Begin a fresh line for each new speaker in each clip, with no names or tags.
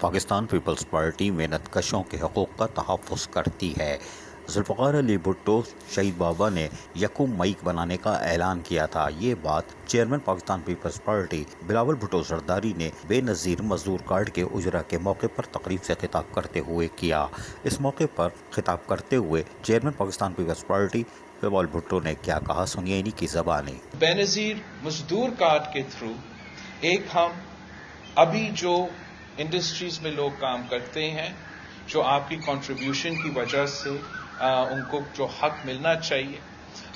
Pakistan Peoples party محنت کشوں کے حقوق کا تحفظ کرتی ہے۔ ذوالفقار علی بھٹو شہید بابا نے یکم مئی بنانے کا اعلان کیا تھا۔ یہ بات چیئرمین پاکستان پیپلز پارٹی بلاول بھٹو زرداری نے بے نظیر مزدور کارڈ کے اجرا کے موقع پر تقریب سے خطاب کرتے ہوئے کیا۔ اس موقع پر خطاب کرتے ہوئے چیئرمین پاکستان پیپلز پارٹی بلاول بھٹو نے کیا کہا، سنیے انہی کی زبانی۔
بے نظیر مزدور کارڈ کے تھرو ایک ہم ابھی جو انڈسٹریز میں لوگ کام کرتے ہیں، جو آپ کی کنٹریبیوشن کی وجہ سے ان کو جو حق ملنا چاہیے،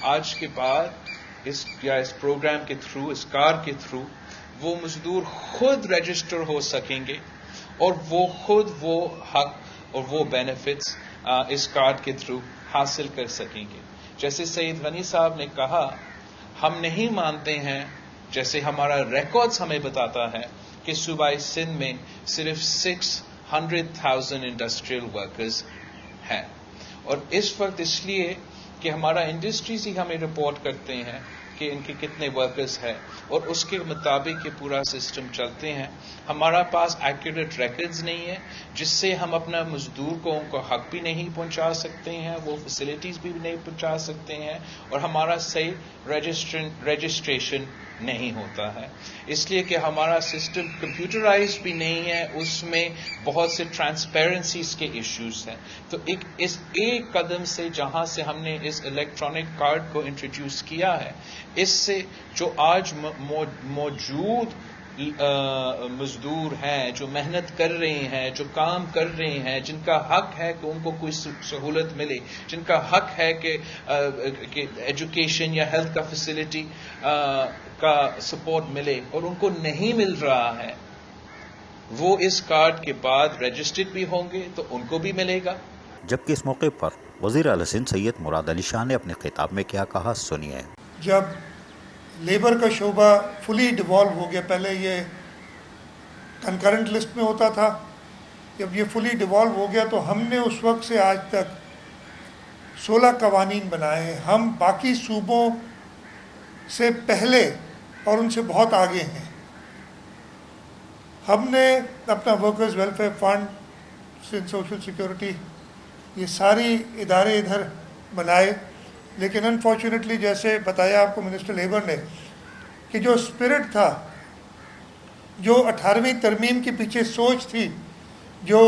آج کے بعد اس پروگرام کے تھرو، اس کارڈ کے تھرو وہ مزدور خود رجسٹر ہو سکیں گے اور وہ خود وہ حق اور وہ بینیفٹس اس کارڈ کے تھرو حاصل کر سکیں گے۔ جیسے سید غنی صاحب نے کہا، ہم نہیں مانتے ہیں، جیسے ہمارا ریکارڈز ہمیں بتاتا ہے کہ صوبہ سندھ میں صرف 600,000 انڈسٹریل ورکرز ہیں، اور اس وقت اس لیے کہ ہمارا انڈسٹریز ہی ہمیں رپورٹ کرتے ہیں کہ ان کے کتنے ورکرز ہیں اور اس کے مطابق یہ پورا سسٹم چلتے ہیں۔ ہمارا پاس ایکوریٹ ریکارڈز نہیں ہے، جس سے ہم اپنا مزدور کو ان کو حق بھی نہیں پہنچا سکتے ہیں، وہ فیسلٹیز بھی نہیں پہنچا سکتے ہیں، اور ہمارا صحیح رجسٹریشن نہیں ہوتا ہے، اس لیے کہ ہمارا سسٹم کمپیوٹرائز بھی نہیں ہے، اس میں بہت سے ٹرانسپیرنسیز کے ایشوز ہیں۔ تو اس ایک قدم سے جہاں سے ہم نے اس الیکٹرانک کارڈ کو انٹروڈیوس کیا ہے، اس سے جو آج موجود مزدور ہیں، جو محنت کر رہے ہیں، جو کام کر رہے ہیں، جن کا حق ہے کہ ان کو کوئی سہولت ملے، جن کا حق ہے کہ ایجوکیشن یا ہیلتھ کا فیسلٹی کا سپورٹ ملے اور ان کو نہیں مل رہا ہے، وہ اس کارڈ کے بعد رجسٹرڈ بھی ہوں گے تو ان کو بھی ملے گا۔
جبکہ اس موقع پر وزیر اعلی سندھ سید مراد علی شاہ نے اپنے خطاب میں کیا کہا، سنیے۔
جب لیبر کا شعبہ فلی ڈیوالو ہو گیا، پہلے یہ کنکرنٹ لسٹ میں ہوتا تھا، جب یہ فلی ڈیوالو ہو گیا تو ہم نے اس وقت سے آج تک 16 قوانین بنائے ہیں۔ ہم باقی صوبوں سے پہلے اور ان سے بہت آگے ہیں۔ ہم نے اپنا workers welfare fund, social security, یہ ساری ادارے ادھر بنائے، لیکن انفارچونیٹلی جیسے بتایا آپ کو منسٹر لیبر نے کہ جو اسپرٹ تھا، جو 18ویں ترمیم کے پیچھے سوچ تھی، جو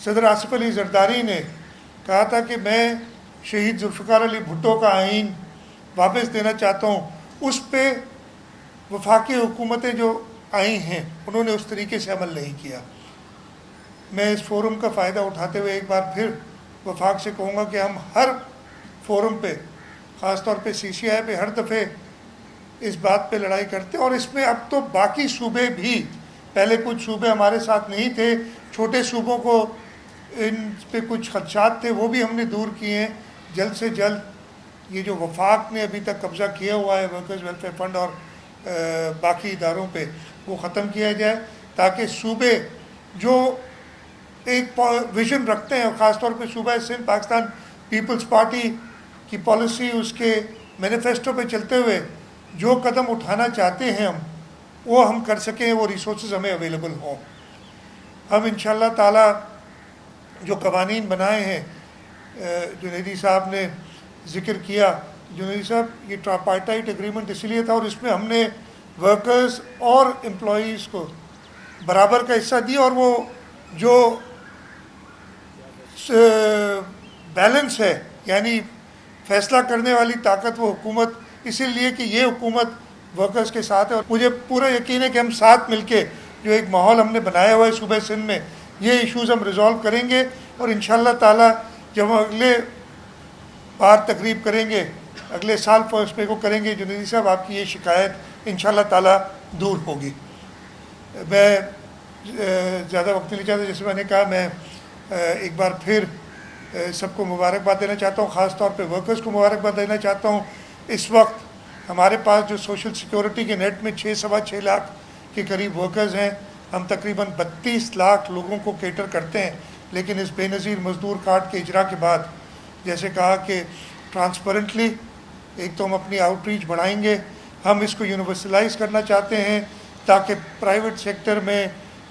صدر آصف علی زرداری نے کہا تھا کہ میں شہید ذوالفقار علی بھٹو کا آئین واپس دینا چاہتا ہوں، اس پہ وفاقی حکومتیں جو آئی ہیں انہوں نے اس طریقے سے عمل نہیں کیا۔ میں اس فورم کا فائدہ اٹھاتے ہوئے ایک بار پھر وفاق سے کہوں گا کہ ہم ہر فورم پہ، خاص طور پہ CCI پہ ہر دفعہ اس بات پہ لڑائی کرتے ہیں، اور اس میں اب تو باقی صوبے بھی، پہلے کچھ صوبے ہمارے ساتھ نہیں تھے، چھوٹے صوبوں کو ان پہ کچھ خدشات تھے، وہ بھی ہم نے دور کیے ہیں۔ جلد سے جلد یہ جو وفاق نے ابھی تک قبضہ کیا ہوا ہے ورکرز ویلفیئر فنڈ اور باقی اداروں پہ، وہ ختم کیا جائے، تاکہ صوبے جو ایک ویژن رکھتے ہیں، اور خاص طور پہ صوبہ سندھ پاکستان پیپلز پارٹی کی پالیسی، اس کے مینیفیسٹو پہ چلتے ہوئے جو قدم اٹھانا چاہتے ہیں وہ ہم کر سکیں، وہ ریسورسز ہمیں اویلیبل ہوں۔ ہم انشاءاللہ تعالی جو قوانین بنائے ہیں، جنیدی صاحب نے ذکر کیا، جنیدی صاحب یہ ٹراپارٹائٹ ایگریمنٹ اس لیے تھا، اور اس میں ہم نے ورکرز اور امپلائیز کو برابر کا حصہ دیا، اور وہ جو بیلنس ہے، یعنی فیصلہ کرنے والی طاقت وہ حکومت، اسی لیے کہ یہ حکومت ورکرز کے ساتھ ہے، اور مجھے پورا یقین ہے کہ ہم ساتھ مل کے جو ایک ماحول ہم نے بنایا ہوا ہے صوبہ سندھ میں، یہ ایشوز ہم ریزالو کریں گے، اور انشاءاللہ تعالی جب ہم اگلے بار تقریب کریں گے، اگلے سال فرسٹ مئی کو کریں گے، جنیدی صاحب آپ کی یہ شکایت انشاءاللہ تعالی دور ہوگی۔ میں زیادہ وقت نہیں چاہتا، جیسے میں نے کہا، میں ایک بار پھر سب کو مبارکباد دینا چاہتا ہوں، خاص طور پہ ورکرز کو مبارکباد دینا چاہتا ہوں۔ اس وقت ہمارے پاس جو سوشل سیکورٹی کے نیٹ میں 6.25 لاکھ کے قریب ورکرز ہیں، ہم تقریباً 32 لاکھ لوگوں کو کیٹر کرتے ہیں، لیکن اس بے نظیر مزدور کارڈ کے اجرا کے بعد جیسے کہا کہ ٹرانسپیرنٹلی ایک تو ہم اپنی آؤٹ ریچ بڑھائیں گے، ہم اس کو یونیورسلائز کرنا چاہتے ہیں تاکہ پرائیویٹ سیکٹر میں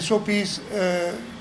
SOPs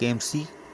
KMC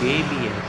KBS